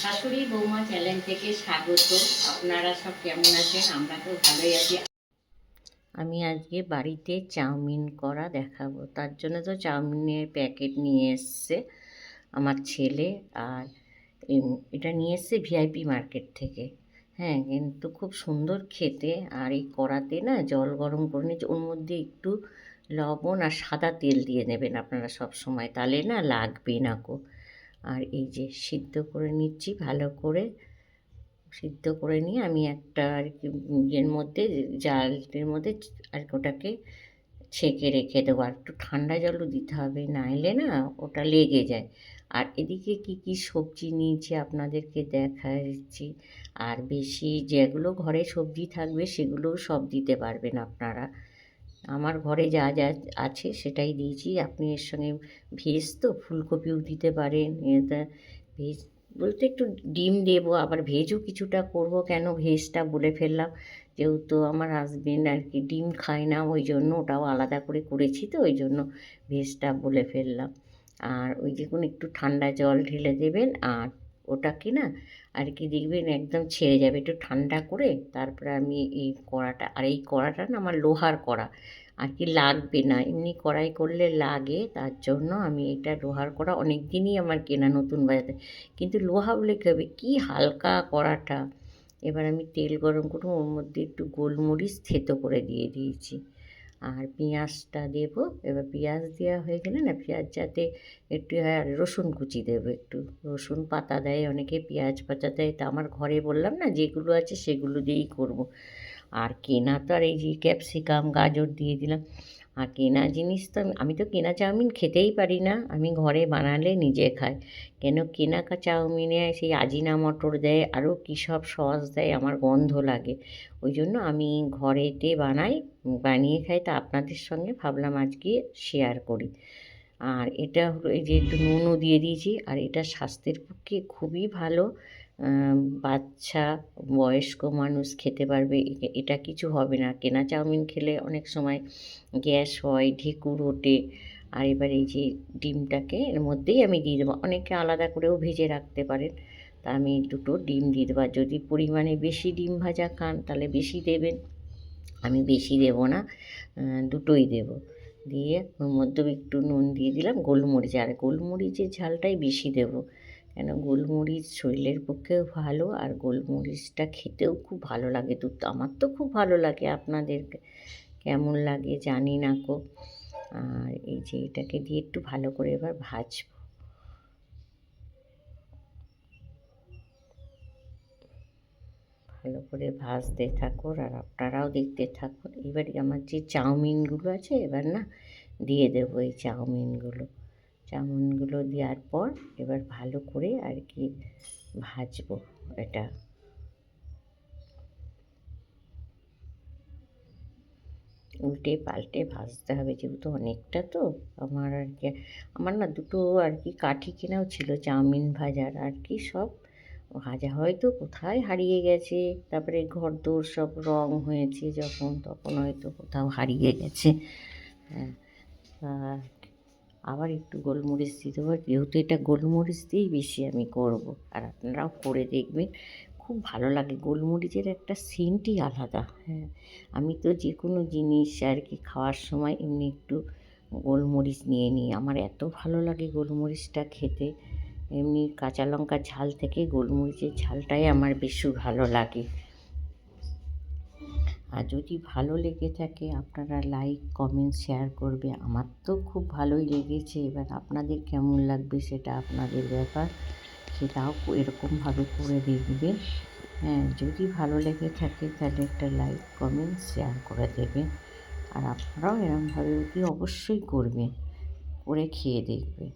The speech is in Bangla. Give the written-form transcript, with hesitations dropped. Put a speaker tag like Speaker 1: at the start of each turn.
Speaker 1: শাশুড়ি বৌমা চ্যানেল থেকে স্বাগত। আপনারা সব কেমন আছেন? আমরা তো ভালোই আছি। আমি আজকে বাড়িতে চাউমিন করা দেখাবো। তার জন্য তো চাউমিনের প্যাকেট নিয়ে এসছে আমার ছেলে, আর এটা নিয়ে এসছে ভিআইপি মার্কেট থেকে। হ্যাঁ, কিন্তু খুব সুন্দর খেতে। আর এই কড়াতে না জল গরম করে নিচ্ছে, ওর মধ্যে একটু লবণ আর সাদা তেল দিয়ে নেবেন আপনারা সব সময়, তাহলে না লাগবে না কো। আর এই যে সিদ্ধ করে নিচ্ছি ভালো করে। সিদ্ধ করে নিয়ে আমি একটা আর কি ইয়ের মধ্যে, জালের মধ্যে আর ওটাকে ছেঁকে রেখে দেবো। আর একটু ঠান্ডা জলও দিতে হবে, নাইলে না ওটা লেগে যায়। আর এদিকে কি কি সবজি নিয়েছি আপনাদেরকে দেখাচ্ছি। আর বেশি যেগুলো ঘরে সবজি থাকবে সেগুলোও সব দিতে পারবেন আপনারা। আমার ঘরে যা যা আছে সেটাই দিয়েছি। আপনি এর সঙ্গে ভেজ তো ফুলকপিও দিতে পারেন। এটা ভেজ বলতে একটু ডিম দেবো, আবার ভেজও কিছুটা করব। কেন ভেজটা বলে ফেললাম, যেহেতু আমার হাজবেন্ড আর কি ডিম খায় না, ওই জন্য ওটাও আলাদা করে করেছি, তো ওই জন্য ভেজটা বলে ফেললাম। আর ওই যে কোনো একটু ঠান্ডা জল ঢেলে দেবেন, আর ওটাকে না আর কি দেখবেন একদম ছেড়ে যাবে। একটু ঠান্ডা করে তারপরে আমি এই কড়াটা, আর এই কড়াটা না আমার লোহার কড়া, আর কি লাগবে না, এমনি কড়াই করলে লাগে, তার জন্য আমি এটা লোহার কড়া অনেক দিনই আমার কেনা নতুন বাজাতে। কিন্তু লোহা বলে কী হবে, কী হালকা কড়াটা। এবার আমি তেল গরম করে ওর মধ্যে একটু গোলমরিচ থেতো করে দিয়ে দিয়েছি, আর পেঁয়াজটা দেবো। এবার পেঁয়াজ দেওয়া হয়ে গেলে না, পেঁয়াজ যাতে একটু হয়, আর রসুন কুচি দেবো, একটু রসুন পাতা দেয় অনেকে, পেঁয়াজ পাতা দেয়, তা আমার ঘরে বললাম না যেগুলো আছে সেগুলো দিয়েই করব। আর কেনা তো আর এই যে ক্যাপসিকাম গাজর দিয়ে দিলাম। আর কেনা জিনিস তো আমি তো কেনা চাউমিন খেতেই পারি না, আমি ঘরে বানালে নিজে খাই। কেন কেনা চাউমিনে সেই আজিনা মটর দেয়, আরও কী সব সস দেয়, আমার গন্ধ লাগে। ওই জন্য আমি ঘরেতে বানাই, বানিয়ে খাই। তা আপনাদের সঙ্গে ভাবলাম আজকে শেয়ার করি। আর এটা হলো এই যে একটু নুনও দিয়ে দিয়েছি, আর এটা স্বাস্থ্যের পক্ষে খুবই ভালো। বাচ্চা বয়স্ক মানুষ খেতে পারবে, এটা কিছু হবে না। কেনা চাউমিন খেলে অনেক সময় গ্যাস হয়, ঢেকুর ওঠে। আর এবার এই যে ডিমটাকে এর মধ্যেই আমি দিয়ে দেবো। অনেকে আলাদা করেও ভেজে রাখতে পারেন, তা আমি দুটো ডিম দিয়ে দেবো। আর যদি পরিমাণে বেশি ডিম ভাজা খান তাহলে বেশি দেবেন, আমি বেশি দেবো না, দুটোই দেবো। দিয়ে ওর মধ্যেও একটু নুন দিয়ে দিলাম, গোলমরিচ, আর গোলমরিচের ঝালটাই বেশি দেবো, কেন গোলমরিচ শরীরের পক্ষেও ভালো, আর গোলমরিচটা খেতেও খুব ভালো লাগে। আমার তো খুব ভালো লাগে, আপনাদের কেমন লাগে জানি না কো। আর এই যে এটাকে দিয়ে একটু ভালো করে এবার ভাজবো। ভালো করে ভাজতে থাকুন আর আপনারাও দেখতে থাকুন। এবার আমার যে চাউমিনগুলো আছে এবার না দিয়ে দেবো এই চাউমিনগুলো দেওয়ার পর এবার ভালো করে আর কি ভাজবো। এটা উল্টে পাল্টে ভাজতে হবে, যেহেতু অনেকটা তো আমার আর কি। আমার না দুটো আর কি কাঠি কেনাও ছিল চাউমিন ভাজার, আর কি সব ভাজা হয়তো কোথায় হারিয়ে গেছে। তারপরে ঘরদোর সব রং হয়েছে যখন, তখন হয়তো কোথাও হারিয়ে গেছে। হ্যাঁ, আবার একটু গোলমরিচ দিতে পারি, যেহেতু এটা গোলমরিচ দিয়েই বেশি আমি করব। আর আপনারাও করে দেখবেন, খুব ভালো লাগে। গোলমরিচের একটা সেন্টই আলাদা। হ্যাঁ, আমি তো যে কোনো জিনিস আর কি খাওয়ার সময় এমনি একটু গোলমরিচ নিয়ে নিই, আমার এত ভালো লাগে গোলমরিচটা খেতে। এমনি কাঁচা লঙ্কার ঝাল থেকে গোলমরিচের ঝালটাই আমার বেশি ভালো লাগে। আর যদি ভালো লেগে থাকে আপনারা লাইক কমেন্ট শেয়ার করবে। আমার তো খুব ভালোই লেগেছে, এবার আপনাদের কেমন লাগবে সেটা আপনাদের ব্যাপার, সেটাও এরকমভাবে করে দেখবেন। হ্যাঁ, যদি ভালো লেগে থাকে তাহলে একটা লাইক কমেন্ট শেয়ার করে দেবেন। আর আপনারাও এরকমভাবে অতি অবশ্যই করবেন, করে খেয়ে দেখবেন।